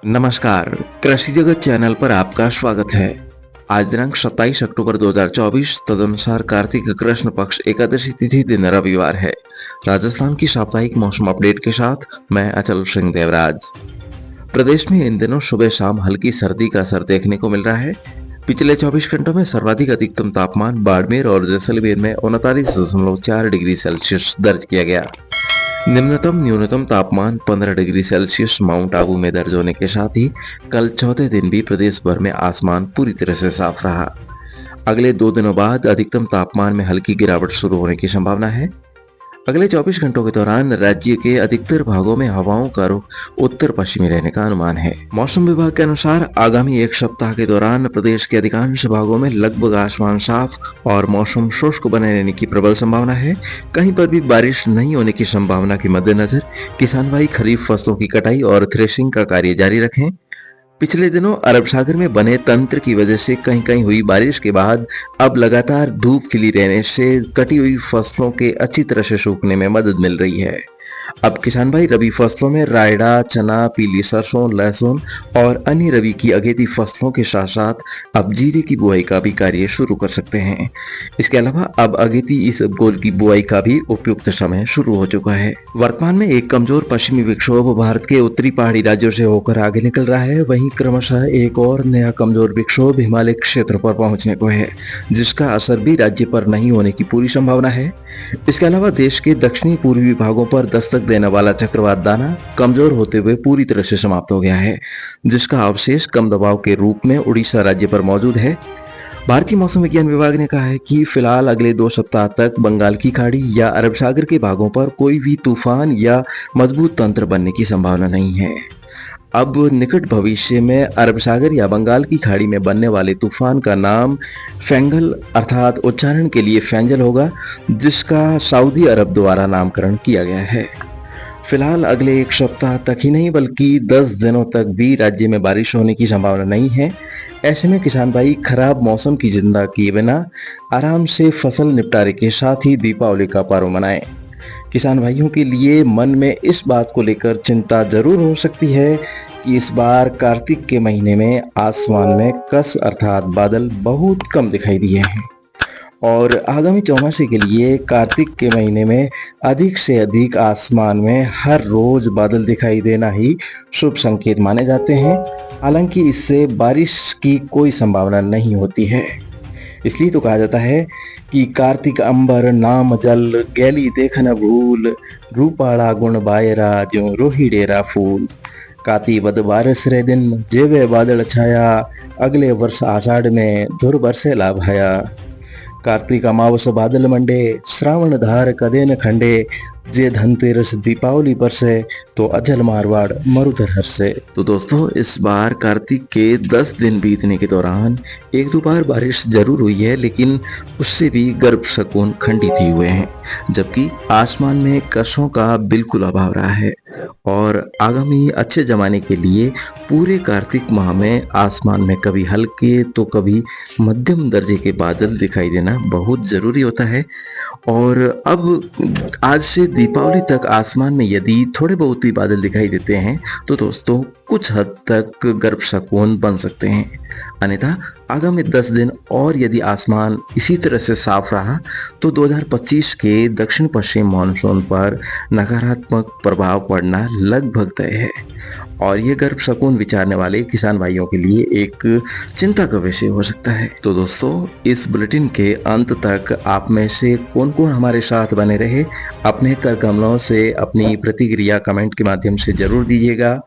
नमस्कार, कृषि जगत चैनल पर आपका स्वागत है। आज दिनांक 27 अक्टूबर 2024 तदनुसार कार्तिक कृष्ण पक्ष एकादशी तिथि दिन रविवार है। राजस्थान की साप्ताहिक मौसम अपडेट के साथ मैं अचल सिंह देवराज। प्रदेश में इन दिनों सुबह शाम हल्की सर्दी का असर देखने को मिल रहा है। पिछले 24 घंटों में सर्वाधिक अधिकतम तापमान बाड़मेर और जैसलमेर में 39.4 डिग्री सेल्सियस दर्ज किया गया। निम्नतम न्यूनतम तापमान 15 डिग्री सेल्सियस माउंट आबू में दर्ज होने के साथ ही कल चौथे दिन भी प्रदेश भर में आसमान पूरी तरह से साफ रहा। अगले 2 दिनों बाद अधिकतम तापमान में हल्की गिरावट शुरू होने की संभावना है। अगले 24 घंटों के दौरान राज्य के अधिकतर भागों में हवाओं का रुख उत्तर पश्चिमी रहने का अनुमान है। मौसम विभाग के अनुसार आगामी एक सप्ताह के दौरान प्रदेश के अधिकांश भागों में लगभग आसमान साफ और मौसम शुष्क बने रहने की प्रबल संभावना है। कहीं पर भी बारिश नहीं होने की संभावना के मद्देनजर किसान भाई खरीफ फसलों की कटाई और थ्रेशिंग का कार्य जारी रखें। पिछले दिनों अरब सागर में बने तंत्र की वजह से कहीं कहीं हुई बारिश के बाद अब लगातार धूप खिली रहने से कटी हुई फसलों के अच्छी तरह से सूखने में मदद मिल रही है। अब किसान भाई रबी फसलों में रायडा, चना, पीली सरसों, लहसुन और अन्य रबी की अगेती फसलों के साथ साथ अब जीरे की बुआई का भी कार्य शुरू कर सकते हैं। इसके अलावा अब अगेती इसबगोल की बुआई का भी उपयुक्त समय शुरू हो चुका है। वर्तमान में एक कमजोर पश्चिमी विक्षोभ भारत के उत्तरी पहाड़ी राज्यों से होकर आगे निकल रहा है। वहीं क्रमशः एक और नया कमजोर विक्षोभ हिमालय क्षेत्र पर पहुंचने को है, जिसका असर भी राज्य पर नहीं होने की पूरी संभावना है। इसके अलावा देश के दक्षिणी पूर्वी भागों पर दस्तक देने वाला चक्रवात दाना कमजोर होते हुए पूरी तरह से समाप्त हो गया है, जिसका अवशेष कम दबाव के रूप में उड़ीसा राज्य पर मौजूद है। भारतीय मौसम विज्ञान विभाग ने कहा है कि फिलहाल अगले 2 सप्ताह तक बंगाल की खाड़ी या अरब सागर के भागों पर कोई भी तूफान या मजबूत तंत्र बनने की संभावना नहीं है। अब निकट भविष्य में अरब सागर या बंगाल की खाड़ी में बनने वाले तूफान का नाम फेंगल अर्थात उच्चारण के लिए फेंजल होगा, जिसका सऊदी अरब द्वारा नामकरण किया गया है। फिलहाल अगले एक सप्ताह तक ही नहीं बल्कि 10 दिनों तक भी राज्य में बारिश होने की संभावना नहीं है। ऐसे में किसान भाई खराब मौसम की चिंता किए बिना आराम से फसल निपटारे के साथ ही दीपावली का पर्व मनाएं। किसान भाइयों के लिए मन में इस बात को लेकर चिंता जरूर हो सकती है कि इस बार कार्तिक के महीने में आसमान में कस अर्थात बादल बहुत कम दिखाई दिए हैं और आगामी चौमासे के लिए कार्तिक के महीने में अधिक से अधिक आसमान में हर रोज बादल दिखाई देना ही शुभ संकेत माने जाते हैं। हालांकि इससे बारिश की कोई संभावना नहीं होती है। इसलिए तो कहा जाता है कि कार्तिक अंबर नाम जल गैली देख न भूल, रूपाड़ा गुण बायरा ज्यों रोही डेरा फूल। काती बद बारिश रे दिन जेवे बादल छाया, अगले वर्ष आषाढ़ में धुर बरसे लाभ आया। कार्तिक अमावस बादल मंडे, श्रावण धार कदे न खंडे, जे धनतेरस दीपावली पर से तो अजल मारवाड़ मरुधर हर्षे। तो दोस्तों, इस बार कार्तिक के 10 दिन बीतने के दौरान 1-2 बार बारिश जरूर हुई है, लेकिन उससे भी गर्भ शकुन खंडित ही हुए हैं, जबकि आसमान में कसों का बिल्कुल अभाव रहा है। और आगामी अच्छे जमाने के लिए पूरे कार्तिक माह में आसमान में कभी हल्के तो कभी मध्यम दर्जे के बादल दिखाई देना बहुत जरूरी होता है। और अब आज से दीपावली तक आसमान में यदि थोड़े बहुत भी बादल दिखाई देते हैं तो दोस्तों कुछ हद तक गर्भ शकुन बन सकते हैं। अन्यथा आगामी 10 दिन और यदि आसमान इसी तरह से साफ रहा तो 2025 के दक्षिण पश्चिम मानसून पर नकारात्मक प्रभाव पड़ना लगभग तय है और ये गर्भ शकुन विचारने वाले किसान भाइयों के लिए एक चिंता का विषय हो सकता है। तो दोस्तों, इस बुलेटिन के अंत तक आप में से कौन कौन हमारे साथ बने रहे, अपने कर कमलों से अपनी प्रतिक्रिया कमेंट के माध्यम से जरूर दीजिएगा।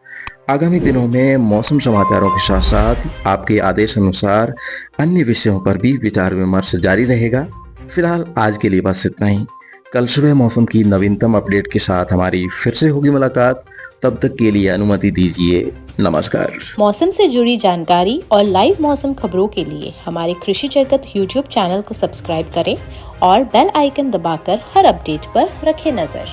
आगामी दिनों में मौसम समाचारों के साथ साथ आपके आदेश अनुसार अन्य विषयों पर भी विचार विमर्श जारी रहेगा। फिलहाल आज के लिए बस इतना ही। कल सुबह मौसम की नवीनतम अपडेट के साथ हमारी फिर से होगी मुलाकात। तब तक के लिए अनुमति दीजिए। नमस्कार। मौसम से जुड़ी जानकारी और लाइव मौसम खबरों के लिए हमारे कृषि जगत YouTube चैनल को सब्सक्राइब करें और बेल आइकन दबाकर हर अपडेट पर रखें नजर।